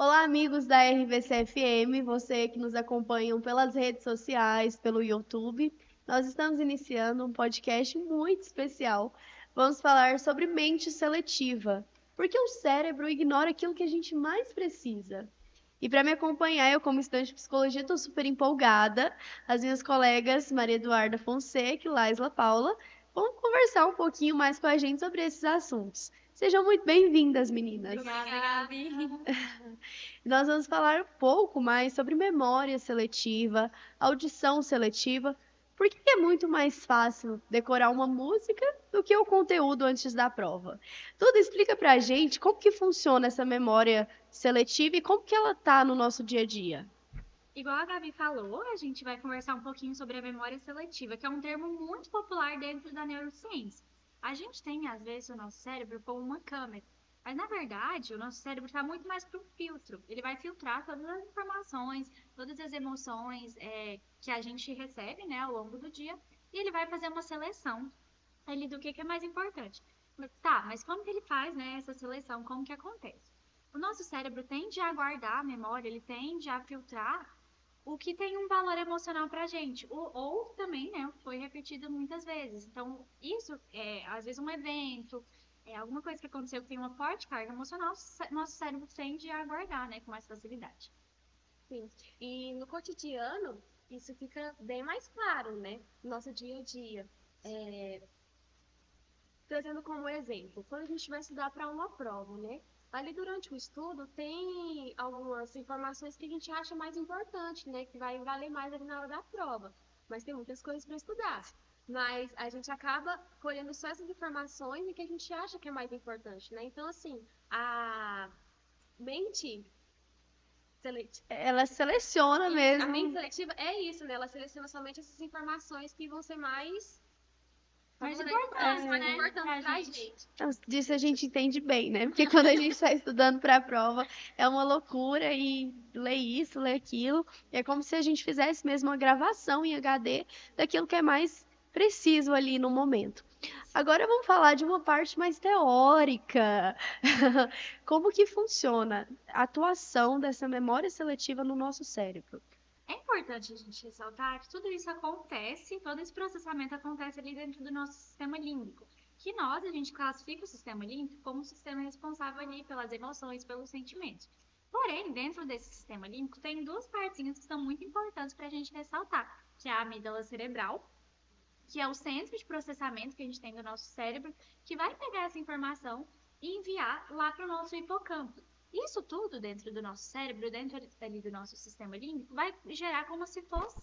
Olá, amigos da RVC-FM, você que nos acompanham pelas redes sociais, pelo YouTube. Nós estamos iniciando um podcast muito especial. Vamos falar sobre mente seletiva, porque o cérebro ignora aquilo que a gente mais precisa. E para me acompanhar, eu, como estudante de psicologia, estou super empolgada. As minhas colegas Maria Eduarda Fonseca e Laisla Paula vão conversar um pouquinho mais com a gente sobre esses assuntos. Sejam muito bem-vindas, meninas. Obrigada, Gabi. Nós vamos falar um pouco mais sobre memória seletiva, audição seletiva, porque é muito mais fácil decorar uma música do que o conteúdo antes da prova. Tudo explica pra gente como que funciona essa memória seletiva e como que ela tá no nosso dia a dia. Igual a Gabi falou, a gente vai conversar um pouquinho sobre a memória seletiva, que é um termo muito popular dentro da neurociência. A gente tem, às vezes, o nosso cérebro como uma câmera, mas na verdade, o nosso cérebro está muito mais para um filtro. Ele vai filtrar todas as informações, todas as emoções que a gente recebe, né, ao longo do dia, e ele vai fazer uma seleção ali do que é mais importante. Tá, mas como que ele faz, né, essa seleção? Como que acontece? O nosso cérebro tende a guardar a memória, ele tende a filtrar o que tem um valor emocional pra gente, ou também, né, foi repetido muitas vezes. Então, isso é, às vezes, um evento, alguma coisa que aconteceu que tem uma forte carga emocional, nosso cérebro tende a guardar, né, com mais facilidade. Sim. E no cotidiano, isso fica bem mais claro, né? No nosso dia a dia. É, trazendo como exemplo, quando a gente vai estudar para uma prova, né? Ali durante o estudo tem algumas informações que a gente acha mais importante, né? Que vai valer mais ali na hora da prova. Mas tem muitas coisas para estudar. Mas a gente acaba colhendo só essas informações e que a gente acha que é mais importante, né? Então, assim, a mente seletiva. Ela seleciona A mesmo. mente seletiva é isso, né? Ela seleciona somente essas informações que vão ser Mais importante, né, importantes pra pra gente. gente. Então, disso a gente entende bem, né? Porque quando a gente está estudando para a prova, é uma loucura e lê isso, lê aquilo. É como se a gente fizesse mesmo uma gravação em HD daquilo que é mais preciso ali no momento. Agora vamos falar de uma parte mais teórica. Como que funciona a atuação dessa memória seletiva no nosso cérebro? É importante a gente ressaltar que tudo isso acontece, todo esse processamento acontece ali dentro do nosso sistema límbico, que a gente classifica o sistema límbico como um sistema responsável ali pelas emoções, pelos sentimentos. Porém, dentro desse sistema límbico tem duas partezinhas que são muito importantes para a gente ressaltar, que é a amígdala cerebral, que é o centro de processamento que a gente tem do nosso cérebro, que vai pegar essa informação e enviar lá para o nosso hipocampo. Isso tudo dentro do nosso cérebro, dentro ali do nosso sistema límbico, vai gerar como se fosse,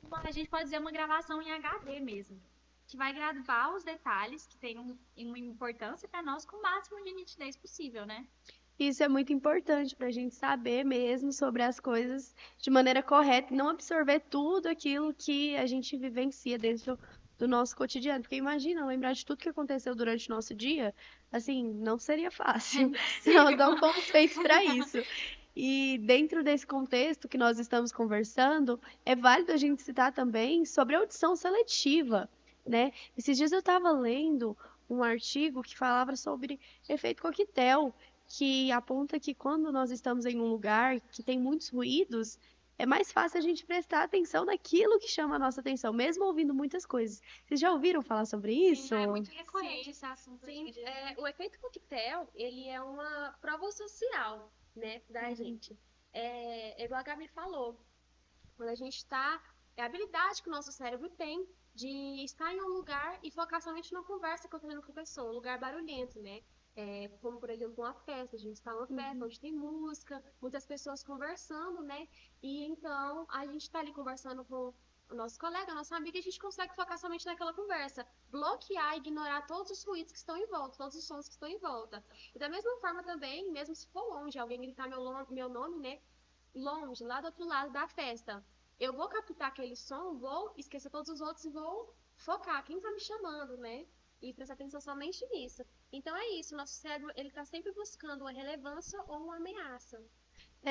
a gente pode dizer, uma gravação em HD mesmo, que vai gravar os detalhes que têm uma importância para nós com o máximo de nitidez possível, né? Isso é muito importante para a gente saber mesmo sobre as coisas de maneira correta e não absorver tudo aquilo que a gente vivencia dentro do nosso cotidiano. Porque imagina, lembrar de tudo que aconteceu durante o nosso dia, assim, não seria fácil. Nós não fomos feitos para isso. E dentro desse contexto que nós estamos conversando, é válido a gente citar também sobre a audição seletiva, né? Esses dias eu estava lendo um artigo que falava sobre efeito coquetel, que aponta que quando nós estamos em um lugar que tem muitos ruídos, é mais fácil a gente prestar atenção naquilo que chama a nossa atenção, mesmo ouvindo muitas coisas. Vocês já ouviram falar sobre isso? É muito recorrente esse assunto. Sim, o efeito coquetel, ele é uma prova social, né, da gente. É igual a Gabi falou, quando a gente está, é a habilidade que o nosso cérebro tem de estar em um lugar e focar somente numa conversa que eu estou tendo com a pessoa, um lugar barulhento, né? Como, por exemplo, uma festa, a gente está numa festa onde tem música, muitas pessoas conversando, né? E então a gente está ali conversando com o nosso colega, a nossa amiga, e a gente consegue focar somente naquela conversa, bloquear, ignorar todos os ruídos que estão em volta, todos os sons que estão em volta. E da mesma forma também, mesmo se for longe, alguém gritar meu nome, né? Longe, lá do outro lado da festa. Eu vou captar aquele som, vou esquecer todos os outros e vou focar quem tá me chamando, né? E prestar atenção somente nisso. Então é isso, nosso cérebro, ele tá sempre buscando uma relevância ou uma ameaça.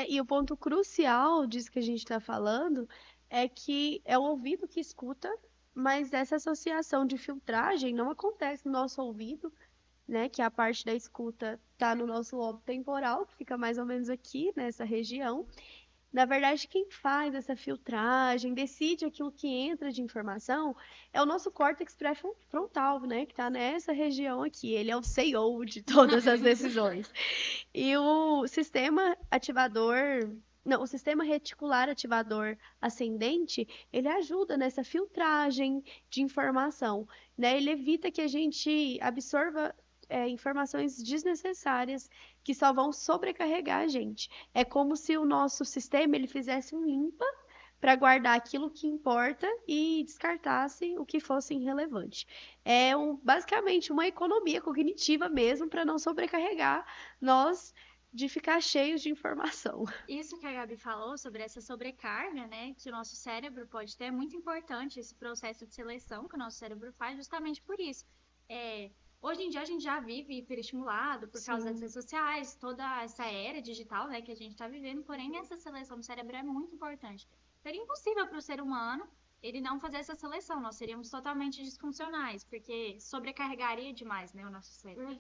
E o ponto crucial disso que a gente está falando é que é o ouvido que escuta, mas essa associação de filtragem não acontece no nosso ouvido né? Que a parte da escuta tá no nosso lobo temporal, que fica mais ou menos aqui, nessa região. Na verdade, quem faz essa filtragem, decide aquilo que entra de informação, é o nosso córtex pré-frontal, né? Que está nessa região aqui. Ele é o CEO de todas as decisões. E o sistema ativador. Não, o sistema reticular ativador ascendente, ele ajuda nessa filtragem de informação, né? Ele evita que a gente absorva informações desnecessárias que só vão sobrecarregar a gente. É como se o nosso sistema ele fizesse um limpa para guardar aquilo que importa e descartasse o que fosse irrelevante. Basicamente uma economia cognitiva mesmo para não sobrecarregar nós de ficar cheios de informação. Isso que a Gabi falou sobre essa sobrecarga, né, que o nosso cérebro pode ter, é muito importante esse processo de seleção que o nosso cérebro faz justamente por isso. Hoje em dia a gente já vive hiperestimulado por causa das redes sociais, toda essa era digital, né, que a gente está vivendo, porém essa seleção do cérebro é muito importante. Seria impossível para o ser humano ele não fazer essa seleção, nós seríamos totalmente disfuncionais, porque sobrecarregaria demais, né, o nosso cérebro.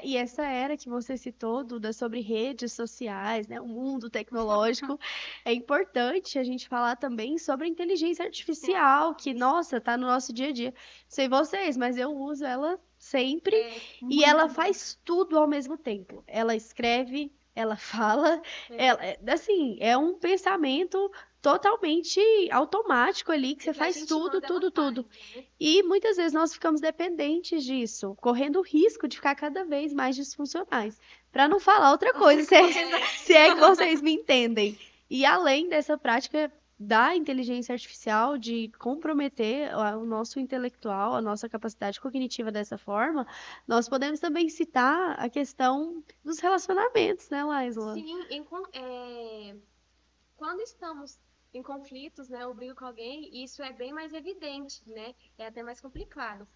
E essa era que você citou, Duda, sobre redes sociais, né, o mundo tecnológico, é importante a gente falar também sobre a inteligência artificial, que, nossa, tá no nosso dia a dia. Sei vocês, mas eu uso ela sempre e ela faz tudo ao mesmo tempo. Ela escreve, ela fala, assim, é um pensamento totalmente automático ali, que você faz tudo, tudo, tudo. E muitas vezes nós ficamos dependentes disso, correndo o risco de ficar cada vez mais disfuncionais. Para não falar outra coisa, se é que vocês me entendem. E além dessa prática da inteligência artificial, de comprometer o nosso intelectual, a nossa capacidade cognitiva dessa forma, nós podemos também citar a questão dos relacionamentos, né, Laisla? Sim, quando estamos em conflitos, né, ou briga com alguém, isso é bem mais evidente, né? É até mais complicado.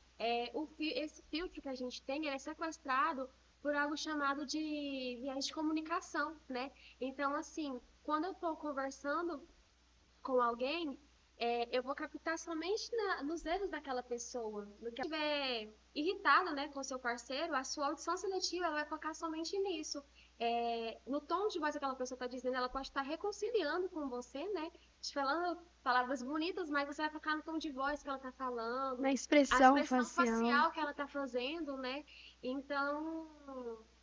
Esse filtro que a gente tem, ele é sequestrado por algo chamado de viés de comunicação, né? Então, assim, quando eu estou conversando com alguém, eu vou captar somente nos erros daquela pessoa. No que estiver irritado, né, com seu parceiro, a sua audição seletiva ela vai focar somente nisso. No tom de voz que aquela pessoa está dizendo, ela pode estar reconciliando com você, né? Te falando palavras bonitas, mas você vai focar no tom de voz que ela está falando, na expressão facial que ela está fazendo, né? Então,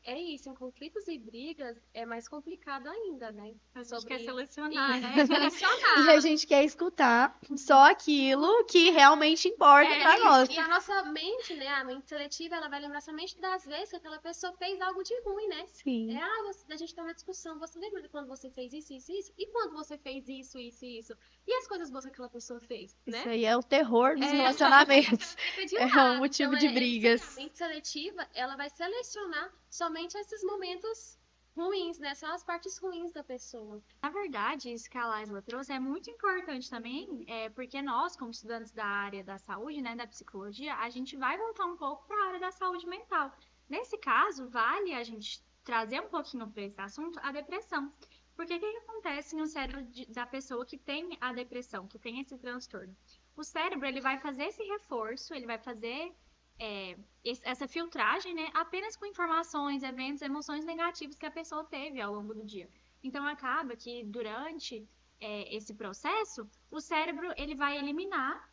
é isso. Em conflitos e brigas é mais complicado ainda, né? A gente quer selecionar, né? E a gente quer escutar só aquilo que realmente importa para nós. E a nossa mente, né? A mente seletiva, ela vai lembrar somente das vezes que aquela pessoa fez algo de ruim, né? Sim. A gente tá numa discussão. Você lembra de quando você fez isso, isso, isso? E quando você fez isso, isso e isso? E as coisas boas que aquela pessoa fez, né? Isso aí é o terror dos relacionamentos. É um motivo de brigas. A mente seletiva, ela vai selecionar somente esses momentos ruins, né? São as partes ruins da pessoa. Na verdade, isso que a Laisla trouxe é muito importante também, porque nós, como estudantes da área da saúde, né, da psicologia, a gente vai voltar um pouco para a área da saúde mental. Nesse caso, vale a gente trazer um pouquinho para esse assunto a depressão. Porque o que acontece no cérebro da pessoa que tem a depressão, que tem esse transtorno? O cérebro, ele vai fazer esse reforço, ele vai fazer essa filtragem, né, apenas com informações, eventos, emoções negativas que a pessoa teve ao longo do dia. Então, acaba que durante esse processo, o cérebro ele vai eliminar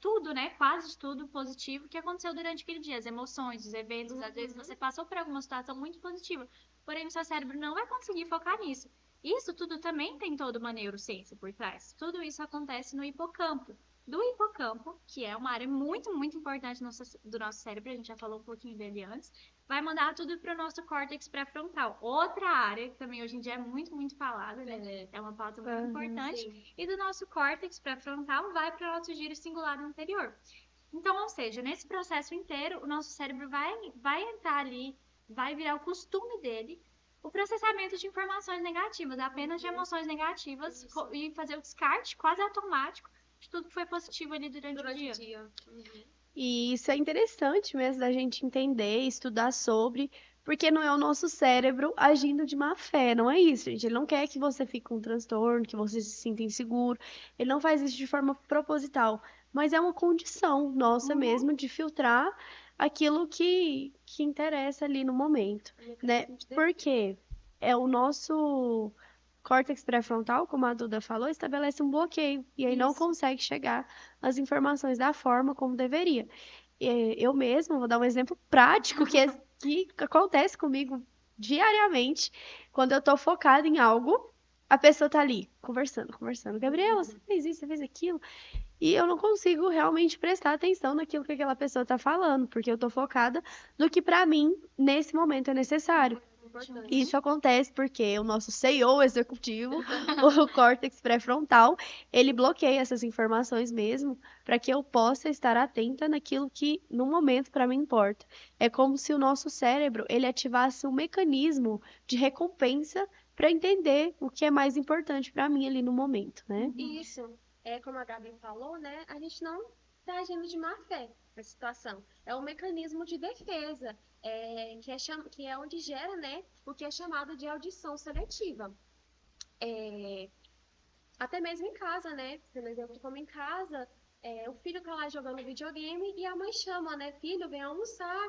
tudo, né, quase tudo positivo que aconteceu durante aquele dia, as emoções, os eventos, às vezes você passou por alguma situação muito positiva, porém o seu cérebro não vai conseguir focar nisso. Isso tudo também tem toda uma neurociência por trás. Tudo isso acontece no hipocampo. Do hipocampo, que é uma área muito, muito importante do nosso cérebro, a gente já falou um pouquinho dele antes, vai mandar tudo para o nosso córtex pré-frontal. Outra área que também hoje em dia é muito, muito falada, né? É uma pauta muito importante. Sim. E do nosso córtex pré-frontal vai para o nosso giro cingulado anterior. Então, ou seja, nesse processo inteiro, o nosso cérebro vai entrar ali, vai virar o costume dele, o processamento de informações negativas, apenas de emoções negativas, e fazer o descarte quase automático de tudo que foi positivo ali durante o dia. E isso é interessante mesmo da gente entender, estudar sobre, porque não é o nosso cérebro agindo de má fé, não é isso, gente. Ele não quer que você fique com um transtorno, que você se sinta inseguro. Ele não faz isso de forma proposital, mas é uma condição nossa mesmo de filtrar aquilo que interessa ali no momento, né? Porque é o nosso córtex pré-frontal, como a Duda falou, estabelece um bloqueio e aí não Isso. consegue chegar às informações da forma como deveria. Eu mesma vou dar um exemplo prático que acontece comigo diariamente. Quando eu tô focada em algo, a pessoa tá ali, conversando, conversando. Gabriela, você fez isso, você fez aquilo. E eu não consigo realmente prestar atenção naquilo que aquela pessoa tá falando, porque eu tô focada no que pra mim, nesse momento, é necessário. Importante. Isso acontece porque o nosso CEO executivo, o córtex pré-frontal, ele bloqueia essas informações mesmo, para que eu possa estar atenta naquilo que no momento para mim importa. É como se o nosso cérebro, ele ativasse um mecanismo de recompensa para entender o que é mais importante para mim ali no momento, né? Isso, é como a Gabi falou, né? A gente não está agindo de má fé nessa situação. É um mecanismo de defesa, que é onde gera, né, o que é chamado de audição seletiva. É, até mesmo em casa, né? Por exemplo, como em casa, o filho tá lá jogando videogame e a mãe chama, né? Filho, vem almoçar.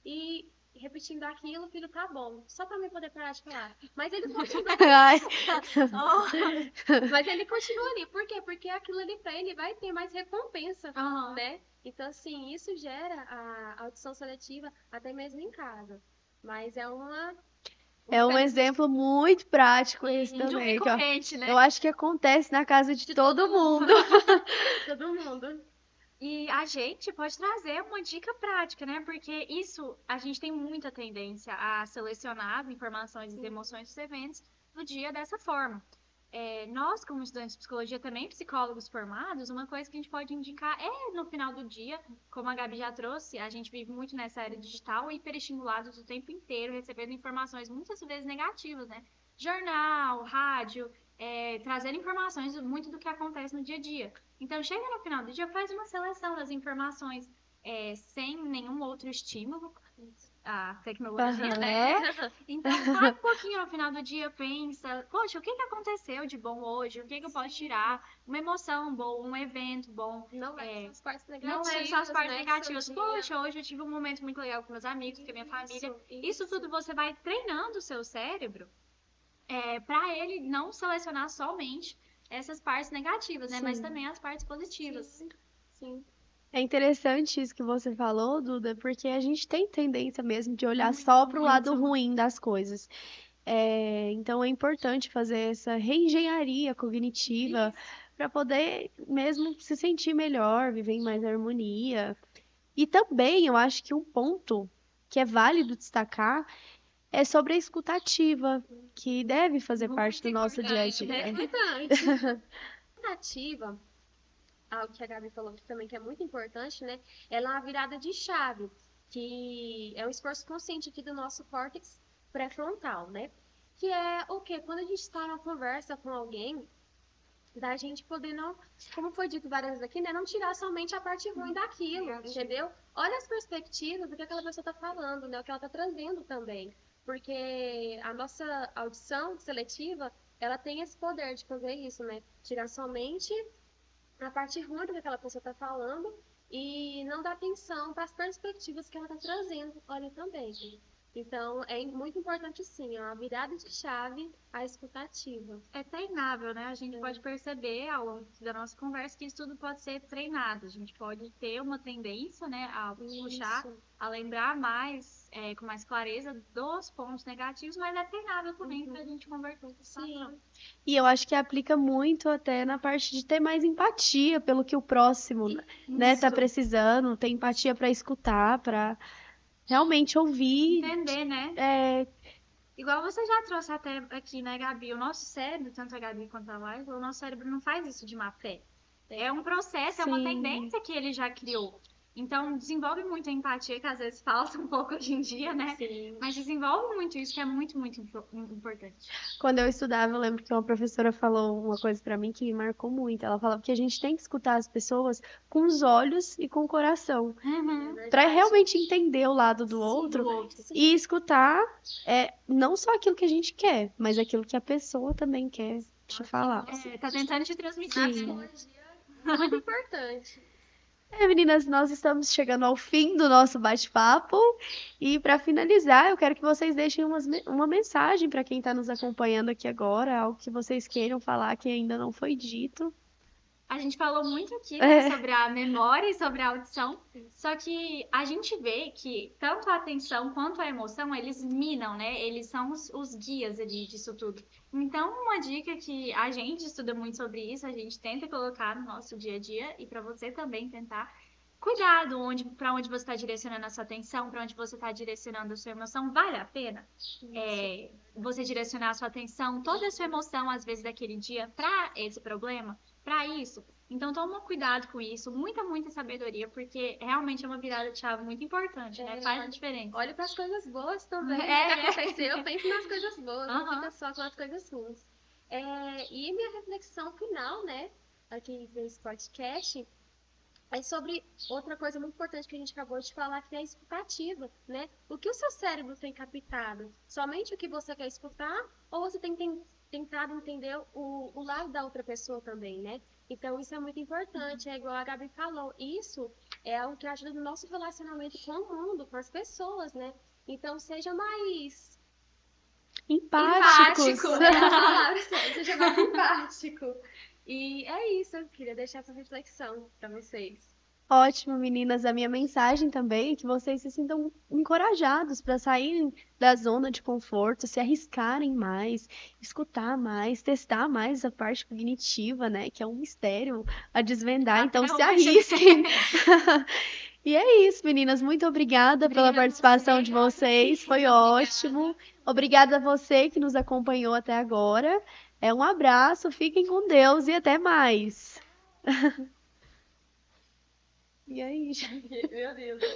E repetindo aquilo, o filho tá bom. Só pra mim poder parar de falar. Mas ele continua. Ai, Mas ele continua ali. Por quê? Porque aquilo ali pra ele vai ter mais recompensa, Aham. né? Então, assim, isso gera a audição seletiva até mesmo em casa. Mas é é um mecanismo exemplo muito prático esse Muito também, que, ó, recorrente, né? eu acho que acontece na casa de todo mundo. de todo mundo. E a gente pode trazer uma dica prática, né? Porque isso, a gente tem muita tendência a selecionar as informações e as emoções dos eventos do dia dessa forma. Nós, como estudantes de psicologia, também psicólogos formados, uma coisa que a gente pode indicar é no final do dia, como a Gabi já trouxe, a gente vive muito nessa era digital, hiperestimulados o tempo inteiro, recebendo informações muitas vezes negativas, né? Jornal, rádio, trazendo informações muito do que acontece no dia a dia. Então, chega no final do dia, faz uma seleção das informações sem nenhum outro estímulo, a tecnologia, né? Aham. Então, para um pouquinho no final do dia, pensa, poxa, o que que aconteceu de bom hoje? O que que eu posso tirar? Uma emoção boa, um evento bom. Não leve só as partes Não negativas, leve só as partes né, do negativas. seu dia. Poxa, hoje eu tive um momento muito legal com meus amigos, com a minha família. Isso tudo você vai treinando o seu cérebro para ele não selecionar somente essas partes negativas, né? Mas Sim. também as partes positivas. Sim. É interessante isso que você falou, Duda, porque a gente tem tendência mesmo de olhar Muito, só para o lado muito. ruim das coisas. Então é importante fazer essa reengenharia cognitiva para poder mesmo se sentir melhor, viver em mais harmonia. E também eu acho que um ponto que é válido destacar é sobre a escutativa, que deve fazer parte do nosso dia a dia. É importante. Ativa, algo que a Gabi falou que também que é muito importante, né? Ela é uma virada de chave, que é um esforço consciente aqui do nosso córtex pré-frontal, né? Que é o quê? Quando a gente está numa conversa com alguém, da gente poder não, como foi dito várias vezes aqui, né? Não tirar somente a parte ruim daquilo, entendeu? Olha as perspectivas do que aquela pessoa está falando, né? O que ela está trazendo também. Porque a nossa audição seletiva, ela tem esse poder de fazer isso, né? Tirar somente a parte ruim do que aquela pessoa está falando e não dar atenção para as perspectivas que ela está trazendo, olha também. Então, é muito importante sim, a virada de chave, a escutativa. É treinável, né? A gente pode perceber ao longo da nossa conversa que isso tudo pode ser treinado. A gente pode ter uma tendência, né, a puxar, a lembrar mais, com mais clareza dos pontos negativos, mas é treinável também para a gente converter essa situação. E eu acho que aplica muito até na parte de ter mais empatia pelo que o próximo, né, tá precisando, ter empatia para escutar, para realmente ouvir. Entender, né? Igual você já trouxe até aqui, né, Gabi? O nosso cérebro, tanto a Gabi quanto a Laila, o nosso cérebro não faz isso de má fé. É um processo, é uma Sim. tendência que ele já criou. Então, desenvolve muito a empatia, que às vezes falta um pouco hoje em dia, né? Sim. Mas desenvolve muito isso, que é muito, muito importante. Quando eu estudava, eu lembro que uma professora falou uma coisa para mim que me marcou muito. Ela falava que a gente tem que escutar as pessoas com os olhos e com o coração, para realmente entender o lado do outro e escutar não só aquilo que a gente quer, mas aquilo que a pessoa também quer te falar. Tá tentando te transmitir. Muito importante. Meninas, nós estamos chegando ao fim do nosso bate-papo e para finalizar, eu quero que vocês deixem uma mensagem para quem está nos acompanhando aqui agora, algo que vocês queiram falar que ainda não foi dito. A gente falou muito aqui, né, É. sobre a memória e sobre a audição, só que a gente vê que tanto a atenção quanto a emoção, eles minam, né? Eles são os guias ali disso tudo. Então, uma dica que a gente estuda muito sobre isso, a gente tenta colocar no nosso dia a dia e para você também tentar. Cuidado para onde você está direcionando a sua atenção, para onde você está direcionando a sua emoção, vale a pena você direcionar a sua atenção, toda a sua emoção, às vezes, daquele dia, para esse problema, para isso. Então, toma cuidado com isso, muita sabedoria, porque realmente é uma virada de chave muito importante, né? Faz a diferença. Olhe para as coisas boas também, É, né, que né? aconteceu, pense nas coisas boas, não Aham. fica só com as coisas ruins. E minha reflexão final, né, aqui nesse podcast, é sobre outra coisa muito importante que a gente acabou de falar, que é a escutativa, né? O que o seu cérebro tem captado? Somente o que você quer escutar? Ou você tem tentado entender o lado da outra pessoa também, né? Então, isso é muito importante, é igual a Gabi falou. Isso é algo que ajuda no nosso relacionamento com o mundo, com as pessoas, né? Então, seja mais Empáticos. empático, né? A palavra certa, seja mais empático. E é isso, eu queria deixar essa reflexão para vocês. Ótimo, meninas. A minha mensagem também é que vocês se sintam encorajados para saírem da zona de conforto, se arriscarem mais, escutar mais, testar mais a parte cognitiva, né? Que é um mistério a desvendar. Então, Até se hoje. arrisquem. E é isso, meninas. Muito obrigada pela Obrigada a participação você. de vocês. Foi ótimo. Obrigada a você que nos acompanhou até agora. Um abraço, fiquem com Deus e até mais. E aí, Meu Deus.